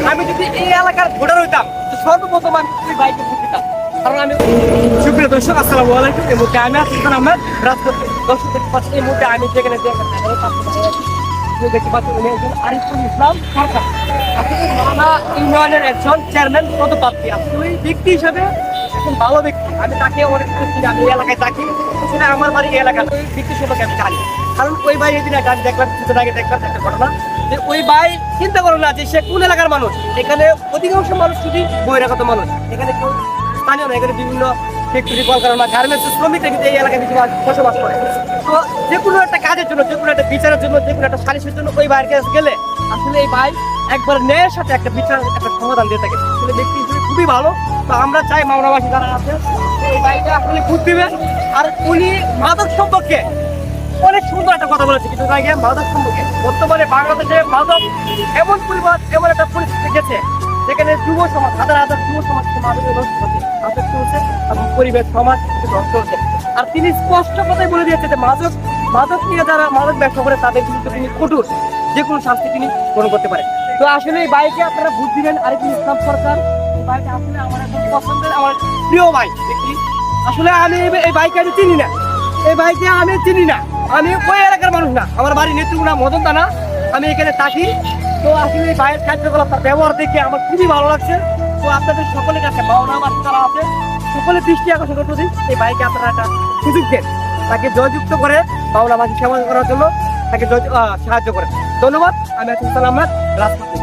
আমি যদি এই এলাকার ভোটার হইতাম তো সর্বপ্রথম আমি ওই ভাইকে ভোট দিতাম। কারণ আমি সুপ্রিয় দর্শক, আসসালামু আলাইকুম। এই মুহূর্তে আমি আছি আমার রাজপথ। দর্শক দেখতে পাচ্ছি এই মুহূর্তে আমি যেখানে দেখতে পাচ্ছি উনি একজন আরিফুল ইসলাম সরকার, আসলে মানা ইউনিয়নের একজন চেয়ারম্যান পদপ্রার্থী। আসলে ওই ব্যক্তি হিসাবে একজন ভালো ব্যক্তি, আমি তাকে অনেক কিছু চিনি। আমি এই এলাকায় থাকি, আসলে আমার বাড়ি এই এলাকা, ওই ব্যক্তি সম্পর্কে আমি জানি। কারণ ওই ভাই এদিন আমি দেখলাম, কিছুদিন আগে দেখলাম একটা ঘটনা যে ওই ভাই চিন্তা করো না যে সে কোন এলাকার মানুষ। এখানে অধিকাংশ মানুষ শুধু বহিরাগত মানুষ, এখানে কেউ স্থানীয় না। এখানে বিভিন্ন ফ্যাক্টরি, কলকারখানা, গার্মেন্টস শ্রমিকরা কিন্তু এই এলাকায় বেশি বসবাস করে। তো যে কোনো একটা কাজের জন্য, যে কোনো একটা বিচারের জন্য, যে কোনো একটা সালিশের জন্য ওই ভাইয়ের কাছে গেলে আসলে এই ভাই একবার ন্যায়ের সাথে একটা বিচার, একটা সমাধান দিয়ে থাকে। আসলে ব্যক্তি হিসেবে খুবই ভালো। তো আমরা চাই মামলাবাসী যারা আছে এই ভাইটা আসলে ভোট দিবে। আর উনি মাদক সম্পর্কে অনেক সুন্দর একটা কথা বলেছে কিছু আগে। মাদক সম্পর্কে বর্তমানে বাংলাদেশে মাদক এমন পরিমাণ, এমন একটা পরিস্থিতি গেছে যেখানে যুব সমাজ, হাজার হাজার যুব সমাজ মাদকে নষ্ট হচ্ছে, আসক্ত হচ্ছে এবং পরিবেশ সমাজ নষ্ট হচ্ছে। আর তিনি স্পষ্ট কথাই বলে দিয়েছে যে মাদক নিয়ে যারা মাদক ব্যবসা করে তাদের বিরুদ্ধে তিনি কঠোর যে কোনো শাস্তি তিনি গ্রহণ করতে পারেন। তো আসলে এই বাইকে আপনারা ভোট দিবেন আরিফুল ইসলাম সরকার। এই বাইকে আসলে আমার একজন পছন্দের, আমার প্রিয় ভাই দেখি। আসলে আমি এই বাইকে আমি চিনি না, এই বাইকে আমি চিনি না। আমি ওই এলাকার মানুষ না, আমার বাড়ি নেত্রকোনা মদনতা না, আমি এখানে থাকি। তো আসলে এই ভাইয়ের কার্যকলাপ, তার ব্যবহার দেখে আমার খুবই ভালো লাগছে। তো আপনাদের সকলের কাছে মাওনাবাসী যারা আছে সকলের দৃষ্টি আকর্ষণ করতেছি, এই ভাইকে আপনারা একটা সুযোগ দেন, তাকে জয়যুক্ত করে মাওনাবাসী সেবা করার জন্য তাকে সাহায্য করেন। ধন্যবাদ। আমি আছি সালাম রাজপথে।